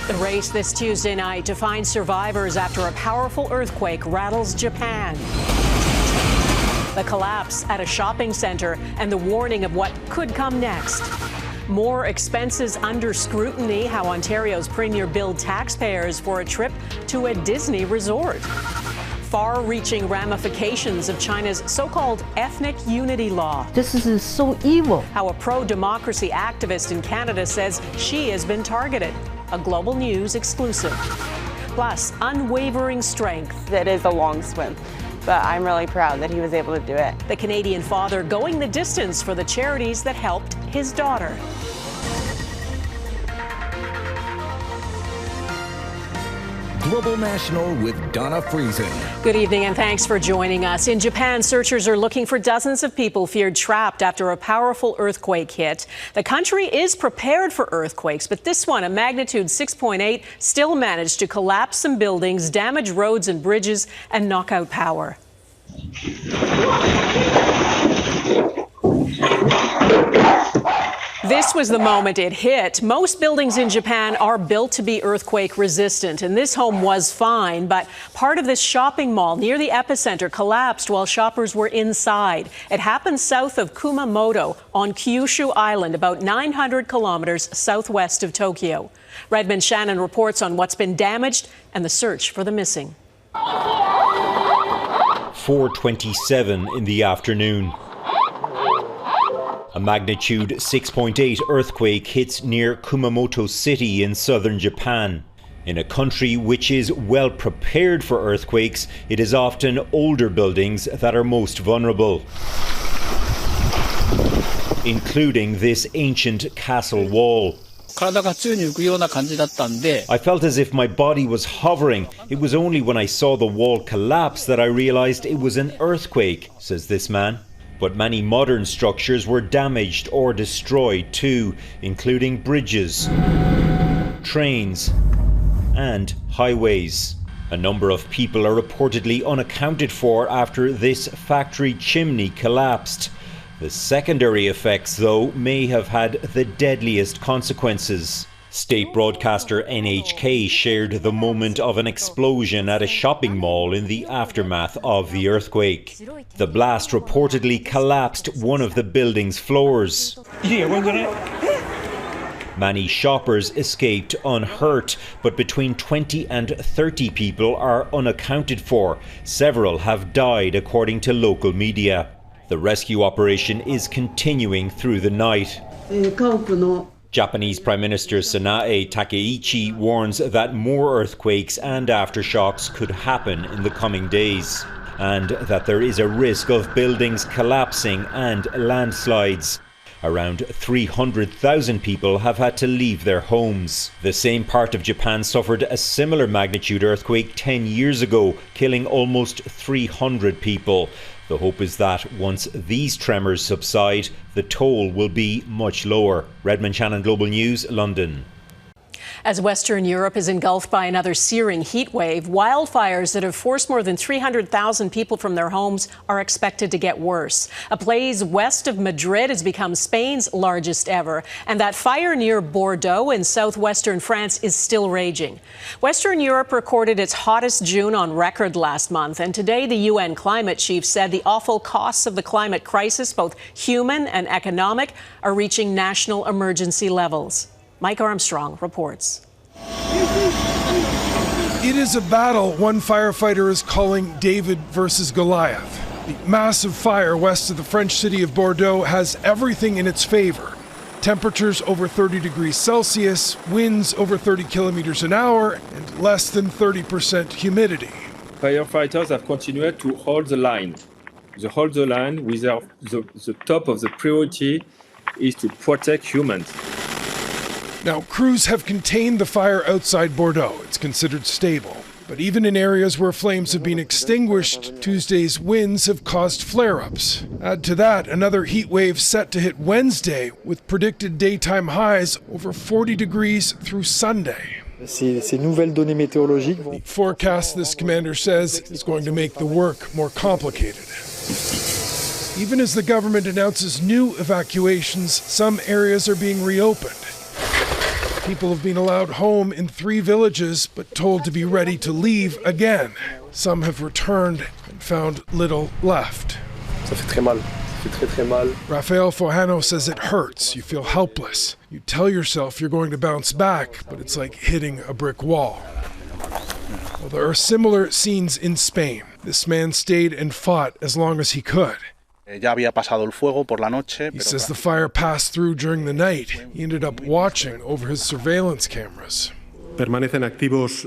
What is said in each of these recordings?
The race this Tuesday night to find survivors after a powerful earthquake rattles Japan. The collapse at a shopping center and the warning of what could come next. More expenses under scrutiny, how Ontario's premier billed taxpayers for a trip to a Disney resort. Far-reaching ramifications of China's so-called ethnic unity law. This is so evil. How a pro-democracy activist in Canada says she has been targeted. A Global News exclusive. Plus, unwavering strength. It is a long swim, but I'm really proud that he was able to do it. The Canadian father going the distance for the charities that helped his daughter. Global National with Donna Friesen. Good evening and thanks for joining us. In Japan, searchers are looking for dozens of people feared trapped after a powerful earthquake hit. The country is prepared for earthquakes, but this one, a magnitude 6.8, still managed to collapse some buildings, damage roads and bridges, and knock out power. This was the moment it hit. Most buildings in Japan are built to be earthquake resistant, and this home was fine, but part of this shopping mall near the epicenter collapsed while shoppers were inside. It happened south of Kumamoto on Kyushu Island, about 900 kilometers southwest of Tokyo. Redmond Shannon reports on what's been damaged and the search for the missing. 4:27 in the afternoon. A magnitude 6.8 earthquake hits near Kumamoto City in southern Japan. In a country which is well prepared for earthquakes, it is often older buildings that are most vulnerable, including this ancient castle wall. I felt as if my body was hovering. It was only when I saw the wall collapse that I realised it was an earthquake, says this man. But many modern structures were damaged or destroyed too, including bridges, trains and highways. A number of people are reportedly unaccounted for after this factory chimney collapsed. The secondary effects, though, may have had the deadliest consequences. State broadcaster NHK shared the moment of an explosion at a shopping mall in the aftermath of the earthquake. The blast reportedly collapsed one of the building's floors. Many shoppers escaped unhurt, but between 20 and 30 people are unaccounted for. Several have died, according to local media. The rescue operation is continuing through the night. Japanese Prime Minister Sanae Takeichi warns that more earthquakes and aftershocks could happen in the coming days, and that there is a risk of buildings collapsing and landslides. Around 300,000 people have had to leave their homes. The same part of Japan suffered a similar magnitude earthquake 10 years ago, killing almost 300 people. The hope is that once these tremors subside, the toll will be much lower. Redmond Shannon, Global News, London. As Western Europe is engulfed by another searing heat wave, wildfires that have forced more than 300,000 people from their homes are expected to get worse. A blaze west of Madrid has become Spain's largest ever, and that fire near Bordeaux in southwestern France is still raging. Western Europe recorded its hottest June on record last month, and today the UN climate chief said the awful costs of the climate crisis, both human and economic, are reaching national emergency levels. Mike Armstrong reports. It is a battle one firefighter is calling David versus Goliath. The massive fire west of the French city of Bordeaux has everything in its favor. Temperatures over 30 degrees Celsius, winds over 30 kilometers an hour, and less than 30% humidity. Firefighters have continued to hold the line. They hold the line with the top of the priority is to protect humans. Now, crews have contained the fire outside Bordeaux. It's considered stable. But even in areas where flames have been extinguished, Tuesday's winds have caused flare-ups. Add to that another heat wave set to hit Wednesday, with predicted daytime highs over 40 degrees through Sunday. The forecast, this commander says, is going to make the work more complicated. Even as the government announces new evacuations, some areas are being reopened. People have been allowed home in 3 villages, but told to be ready to leave again. Some have returned and found little left. Rafael Fojano says it hurts. You feel helpless. You tell yourself you're going to bounce back, but it's like hitting a brick wall. Well, there are similar scenes in Spain. This man stayed and fought as long as he could. He says the fire passed through during the night. He ended up watching over his surveillance cameras.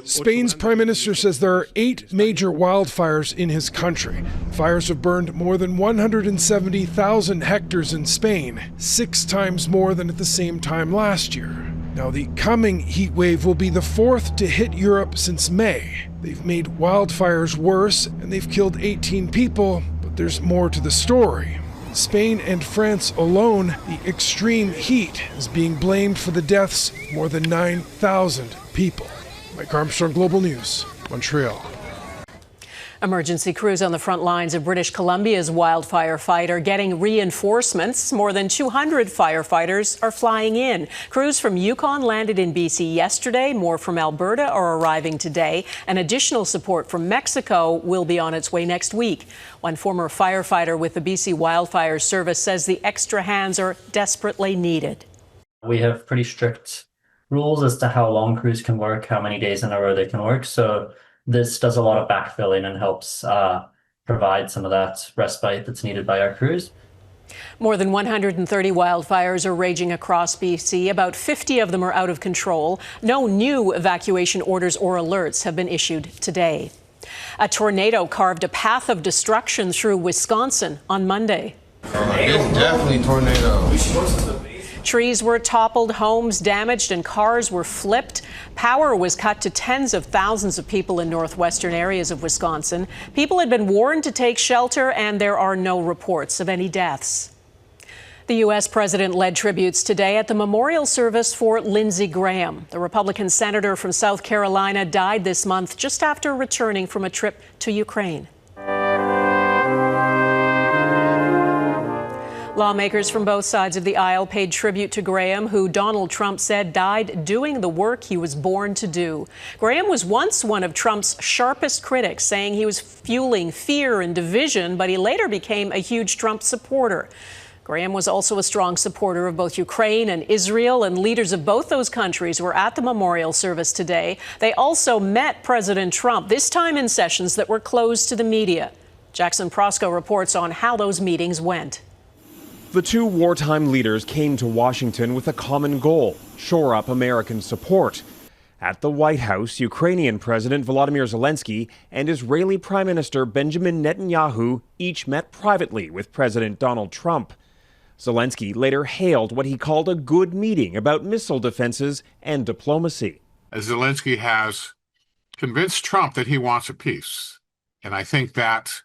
Spain's prime minister says there are 8 major wildfires in his country. Fires have burned more than 170,000 hectares in Spain, 6 times more than at the same time last year. Now, the coming heat wave will be the 4th to hit Europe since May. They've made wildfires worse, and they've killed 18 people, but there's more to the story. In Spain and France alone, the extreme heat is being blamed for the deaths of more than 9,000 people. Mike Armstrong, Global News, Montreal. Emergency crews on the front lines of British Columbia's wildfire fight are getting reinforcements. More than 200 firefighters are flying in. Crews from Yukon landed in BC yesterday. More from Alberta are arriving today. And additional support from Mexico will be on its way next week. One former firefighter with the BC Wildfire Service says the extra hands are desperately needed. We have pretty strict rules as to how long crews can work, how many days in a row they can work. So this does a lot of backfilling and helps provide some of that respite that's needed by our crews. More than 130 wildfires are raging across BC. About 50 of them are out of control. No new evacuation orders or alerts have been issued today. A tornado carved a path of destruction through Wisconsin on Monday. It's definitely tornado. Trees were toppled, homes damaged, and cars were flipped. Power was cut to tens of thousands of people in northwestern areas of Wisconsin. People had been warned to take shelter, and there are no reports of any deaths. The U.S. president led tributes today at the memorial service for Lindsey Graham. The Republican senator from South Carolina died this month just after returning from a trip to Ukraine. Lawmakers from both sides of the aisle paid tribute to Graham, who Donald Trump said died doing the work he was born to do. Graham was once one of Trump's sharpest critics, saying he was fueling fear and division, but he later became a huge Trump supporter. Graham was also a strong supporter of both Ukraine and Israel, and leaders of both those countries were at the memorial service today. They also met President Trump, this time in sessions that were closed to the media. Jackson Prosco reports on how those meetings went. The 2 wartime leaders came to Washington with a common goal: shore up American support. At the White House, Ukrainian President Volodymyr Zelensky and Israeli Prime Minister Benjamin Netanyahu each met privately with President Donald Trump. Zelensky later hailed what he called a good meeting about missile defenses and diplomacy. Zelensky has convinced Trump that he wants a peace, and I think that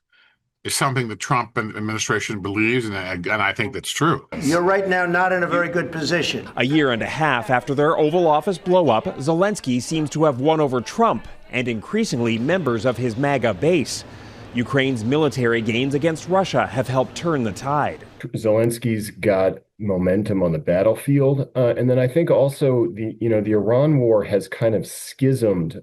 is something the Trump administration believes, and I think that's true. You're right now not in a very good position. A year and a half after their Oval Office blow-up, Zelensky seems to have won over Trump and increasingly members of his MAGA base. Ukraine's military gains against Russia have helped turn the tide. Zelensky's got momentum on the battlefield, and then I think also the Iran war has kind of schismed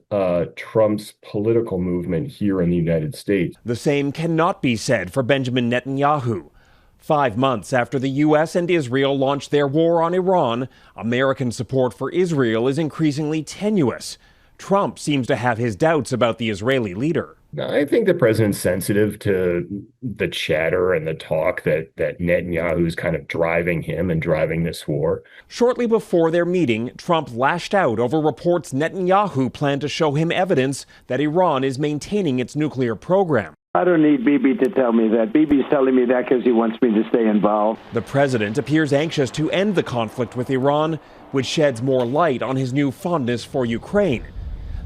Trump's political movement here in the United States. The same cannot be said for Benjamin Netanyahu. 5 months after the U.S. and Israel launched their war on Iran, American support for Israel is increasingly tenuous. Trump seems to have his doubts about the Israeli leader. I think the president's sensitive to the chatter and the talk that Netanyahu's kind of driving him and driving this war. Shortly before their meeting, Trump lashed out over reports Netanyahu planned to show him evidence that Iran is maintaining its nuclear program. I don't need Bibi to tell me that. Bibi's telling me that because he wants me to stay involved. The president appears anxious to end the conflict with Iran, which sheds more light on his new fondness for Ukraine.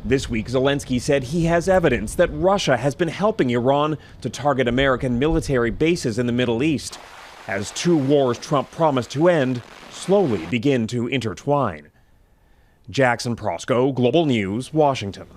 This week, Zelensky said he has evidence that Russia has been helping Iran to target American military bases in the Middle East, as 2 wars Trump promised to end slowly begin to intertwine. Jackson Prosco, Global News, Washington.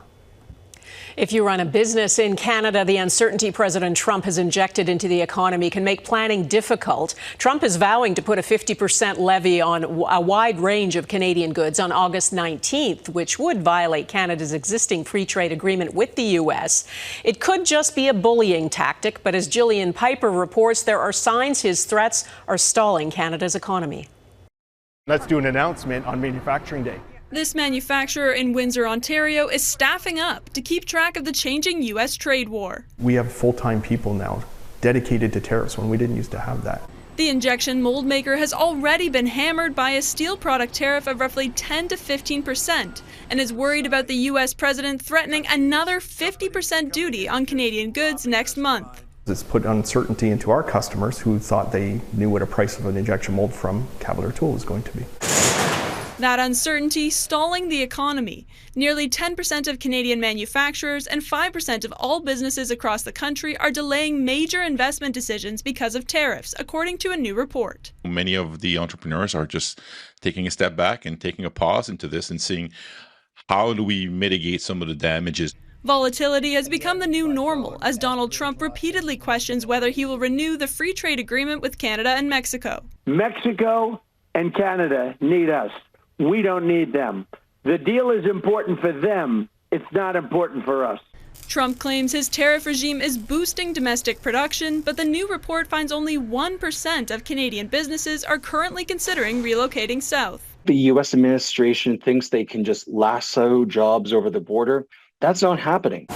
If you run a business in Canada, the uncertainty President Trump has injected into the economy can make planning difficult. Trump is vowing to put a 50% levy on a wide range of Canadian goods on August 19th, which would violate Canada's existing free trade agreement with the U.S. It could just be a bullying tactic, but as Gillian Piper reports, there are signs his threats are stalling Canada's economy. Let's do an announcement on Manufacturing Day. This manufacturer in Windsor, Ontario is staffing up to keep track of the changing U.S. trade war. We have full-time people now dedicated to tariffs when we didn't used to have that. The injection mold maker has already been hammered by a steel product tariff of roughly 10 to 15% and is worried about the U.S. president threatening another 50% duty on Canadian goods next month. It's put uncertainty into our customers who thought they knew what a price of an injection mold from Cavalier Tool was going to be. That uncertainty stalling the economy. Nearly 10% of Canadian manufacturers and 5% of all businesses across the country are delaying major investment decisions because of tariffs, according to a new report. Many of the entrepreneurs are just taking a step back and taking a pause into this and seeing how do we mitigate some of the damages. Volatility has become the new normal as Donald Trump repeatedly questions whether he will renew the free trade agreement with Canada and Mexico. Mexico and Canada need us. We don't need them. The deal is important for them. It's not important for us. Trump claims his tariff regime is boosting domestic production, but the new report finds only 1% of Canadian businesses are currently considering relocating south. The U.S. administration thinks they can just lasso jobs over the border. That's not happening.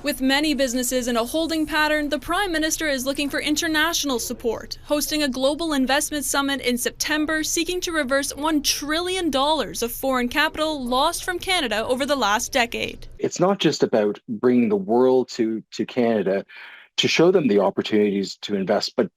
With many businesses in a holding pattern, the Prime Minister is looking for international support, hosting a global investment summit in September seeking to reverse $1 trillion of foreign capital lost from Canada over the last decade. It's not just about bringing the world to Canada to show them the opportunities to invest, but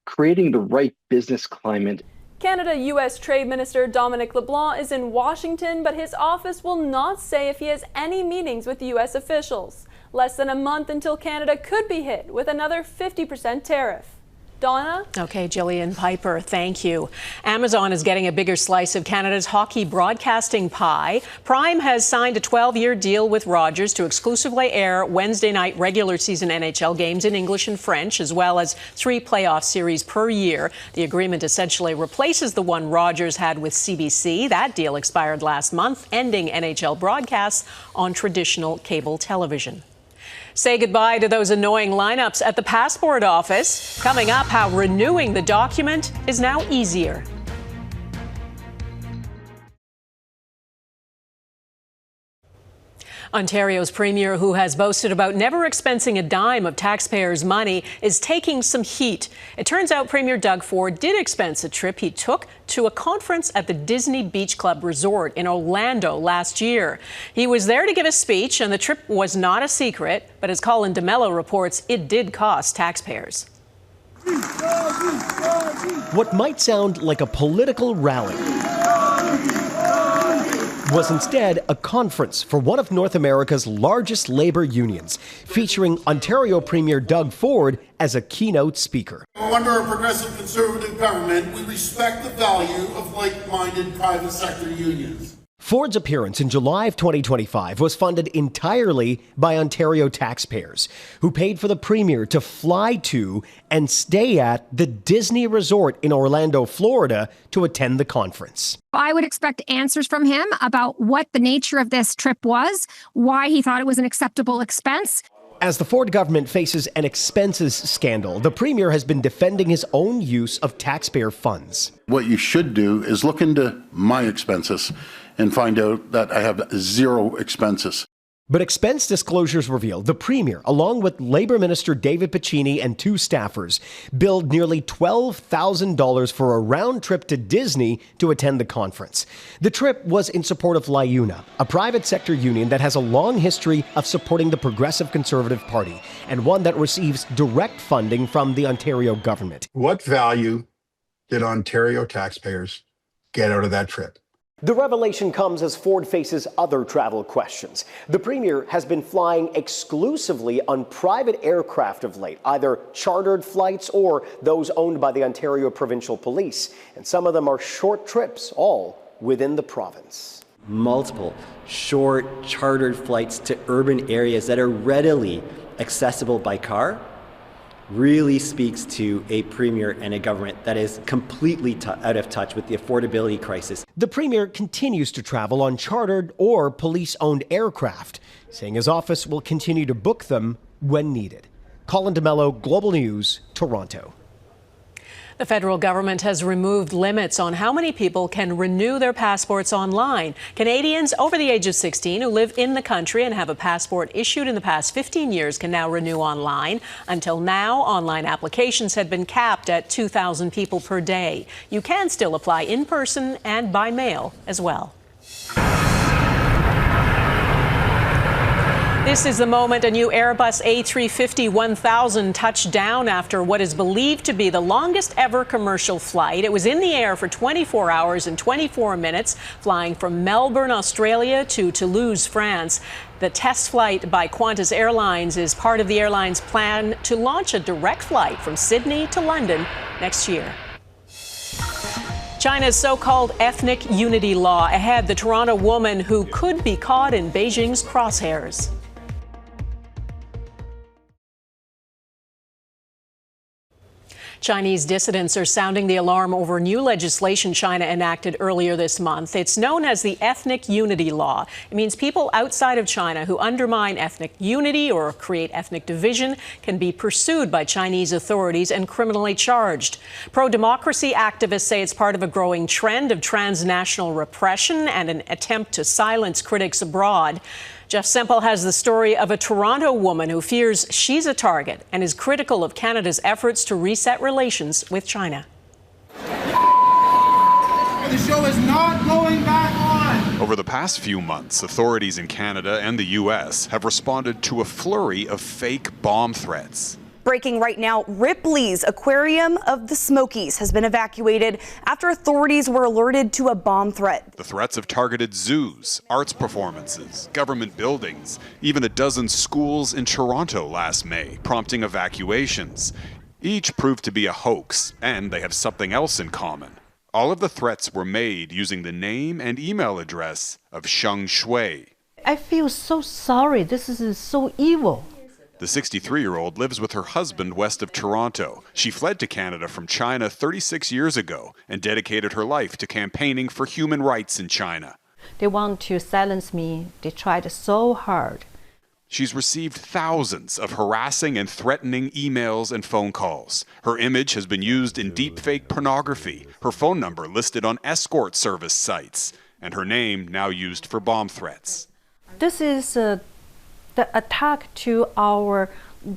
creating the right business climate. Canada-U.S. Trade Minister Dominic LeBlanc is in Washington, but his office will not say if he has any meetings with U.S. officials. Less than a month until Canada could be hit with another 50% tariff. Donna? Okay, Gillian Piper, thank you. Amazon is getting a bigger slice of Canada's hockey broadcasting pie. Prime has signed a 12-year deal with Rogers to exclusively air Wednesday night regular season NHL games in English and French, as well as 3 playoff series per year. The agreement essentially replaces the one Rogers had with CBC. That deal expired last month, ending NHL broadcasts on traditional cable television. Say goodbye to those annoying lineups at the passport office. Coming up, how renewing the document is now easier. Ontario's premier, who has boasted about never expensing a dime of taxpayers' money, is taking some heat. It turns out Premier Doug Ford did expense a trip he took to a conference at the Disney Beach Club Resort in Orlando last year. He was there to give a speech, and the trip was not a secret, but as Colin D'Mello reports, it did cost taxpayers. What might sound like a political rally was instead a conference for one of North America's largest labor unions, featuring Ontario Premier Doug Ford as a keynote speaker. Under a progressive conservative government, we respect the value of like-minded private sector unions. Ford's appearance in July of 2025 was funded entirely by Ontario taxpayers, who paid for the premier to fly to and stay at the Disney Resort in Orlando, Florida, to attend the conference. I would expect answers from him about what the nature of this trip was, why he thought it was an acceptable expense. As the Ford government faces an expenses scandal, the premier has been defending his own use of taxpayer funds. What you should do is look into my expenses and find out that I have 0 expenses. But expense disclosures reveal the premier, along with Labour Minister David Piccini and 2 staffers, billed nearly $12,000 for a round trip to Disney to attend the conference. The trip was in support of LIUNA, a private sector union that has a long history of supporting the Progressive Conservative Party, and one that receives direct funding from the Ontario government. What value did Ontario taxpayers get out of that trip? The revelation comes as Ford faces other travel questions. The premier has been flying exclusively on private aircraft of late, either chartered flights or those owned by the Ontario Provincial Police. And some of them are short trips, all within the province. multiple short chartered flights to urban areas that are readily accessible by car really speaks to a premier and a government that is completely out of touch with the affordability crisis. The premier continues to travel on chartered or police-owned aircraft, saying his office will continue to book them when needed. Colin D'Mello, Global News, Toronto. The federal government has removed limits on how many people can renew their passports online. Canadians over the age of 16 who live in the country and have a passport issued in the past 15 years can now renew online. Until now, online applications had been capped at 2,000 people per day. You can still apply in person and by mail as well. This is the moment a new Airbus A350-1000 touched down after what is believed to be the longest ever commercial flight. It was in the air for 24 hours and 24 minutes, flying from Melbourne, Australia to Toulouse, France. The test flight by Qantas Airlines is part of the airline's plan to launch a direct flight from Sydney to London next year. China's so-called ethnic unity law ahead, the Toronto woman who could be caught in Beijing's crosshairs. Chinese dissidents are sounding the alarm over new legislation China enacted earlier this month. It's known as the Ethnic Unity Law. It means people outside of China who undermine ethnic unity or create ethnic division can be pursued by Chinese authorities and criminally charged. Pro-democracy activists say it's part of a growing trend of transnational repression and an attempt to silence critics abroad. Jeff Semple has the story of a Toronto woman who fears she's a target and is critical of Canada's efforts to reset relations with China. The show is not going back on. Over the past few months, authorities in Canada and the U.S. have responded to a flurry of fake bomb threats. Breaking right now, Ripley's Aquarium of the Smokies has been evacuated after authorities were alerted to a bomb threat. The threats have targeted zoos, arts performances, government buildings, even a dozen schools in Toronto last May, prompting evacuations. Each proved to be a hoax, and they have something else in common. All of the threats were made using the name and email address of Sheng Shui. I feel so sorry. This is so evil. The 63-year-old lives with her husband west of Toronto. She fled to Canada from China 36 years ago and dedicated her life to campaigning for human rights in China. They want to silence me. They tried so hard. She's received thousands of harassing and threatening emails and phone calls. Her image has been used in deepfake pornography, her phone number listed on escort service sites, and her name now used for bomb threats. This is the attack to our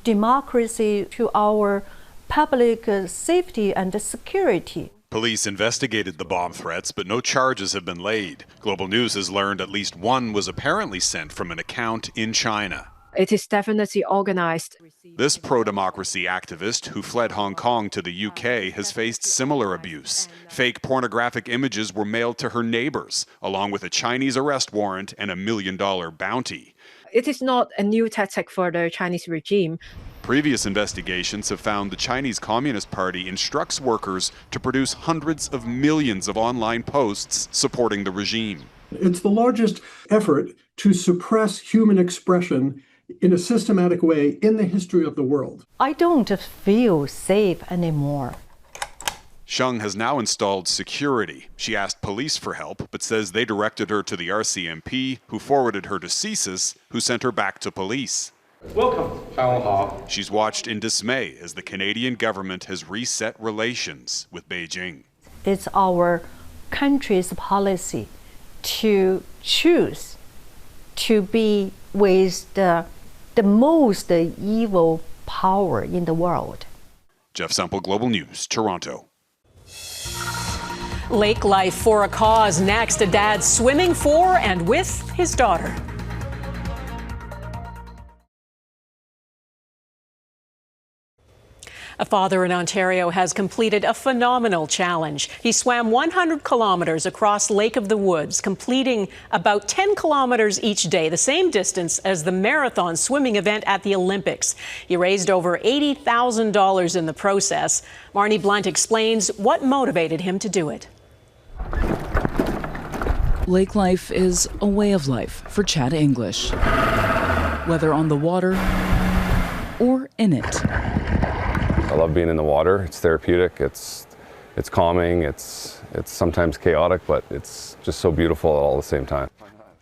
democracy, to our public safety and security. Police investigated the bomb threats, but no charges have been laid. Global News has learned at least one was apparently sent from an account in China. It is definitely organized. This pro-democracy activist who fled Hong Kong to the UK has faced similar abuse. Fake pornographic images were mailed to her neighbors, along with a Chinese arrest warrant and $1 million bounty. It is not a new tactic for the Chinese regime. Previous investigations have found the Chinese Communist Party instructs workers to produce hundreds of millions of online posts supporting the regime. It's the largest effort to suppress human expression in a systematic way in the history of the world. I don't feel safe anymore. Sheng has now installed security. She asked police for help, but says they directed her to the RCMP, who forwarded her to CSIS, who sent her back to police. Welcome. She's watched in dismay as the Canadian government has reset relations with Beijing. It's our country's policy to choose to be with the most evil power in the world. Jeff Semple, Global News, Toronto. Lake life for a cause next. A dad swimming for and with his daughter. A father in Ontario has completed a phenomenal challenge. He swam 100 kilometers across Lake of the Woods, completing about 10 kilometers each day, the same distance as the marathon swimming event at the Olympics. He raised over $80,000 in the process. Marney Blunt explains what motivated him to do it. Lake life is a way of life for Chad English, whether on the water or in it. I love being in the water. It's therapeutic. It's calming. It's sometimes chaotic, but it's just so beautiful all at the same time.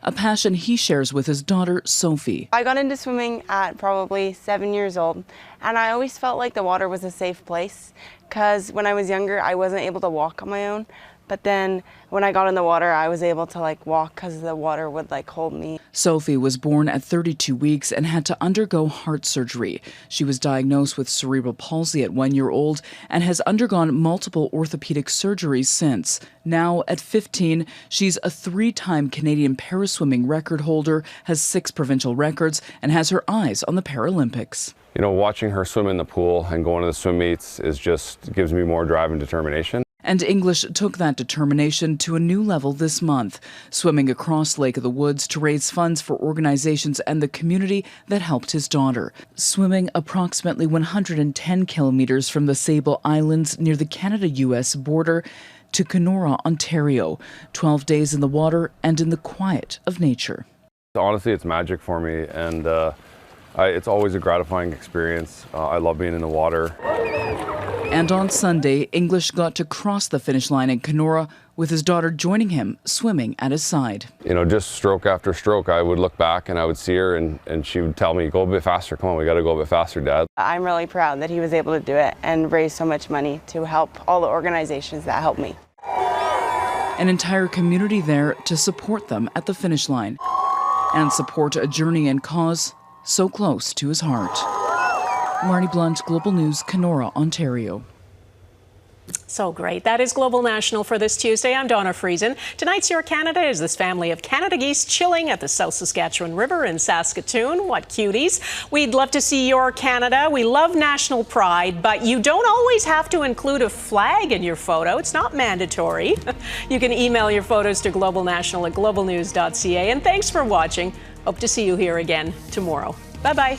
A passion he shares with his daughter, Sophie. I got into swimming at probably 7 years old, and I always felt like the water was a safe place because when I was younger, I wasn't able to walk on my own. But then when I got in the water, I was able to walk because the water would hold me. Sophie was born at 32 weeks and had to undergo heart surgery. She was diagnosed with cerebral palsy at 1 year old and has undergone multiple orthopedic surgeries since. Now, at 15, she's a 3-time Canadian paraswimming record holder, has 6 provincial records, and has her eyes on the Paralympics. You know, watching her swim in the pool and going to the swim meets gives me more drive and determination. And English took that determination to a new level this month, swimming across Lake of the Woods to raise funds for organizations and the community that helped his daughter. Swimming approximately 110 kilometers from the Sable Islands near the Canada-US border to Kenora, Ontario. 12 days in the water and in the quiet of nature. Honestly, it's magic for me, and it's always a gratifying experience. I love being in the water. And on Sunday, English got to cross the finish line in Kenora with his daughter joining him, swimming at his side. You know, just stroke after stroke, I would look back and I would see her and she would tell me, go a bit faster, come on, we got to go a bit faster, Dad. I'm really proud that he was able to do it and raise so much money to help all the organizations that helped me. An entire community there to support them at the finish line and support a journey and cause so close to his heart. Marney Blunt, Global News, Kenora, Ontario. So great. That is Global National for this Tuesday. I'm Donna Friesen. Tonight's Your Canada is this family of Canada geese chilling at the South Saskatchewan River in Saskatoon. What cuties. We'd love to see your Canada. We love national pride, but you don't always have to include a flag in your photo. It's not mandatory. You can email your photos to globalnational@globalnews.ca. And thanks for watching. Hope to see you here again tomorrow. Bye-bye.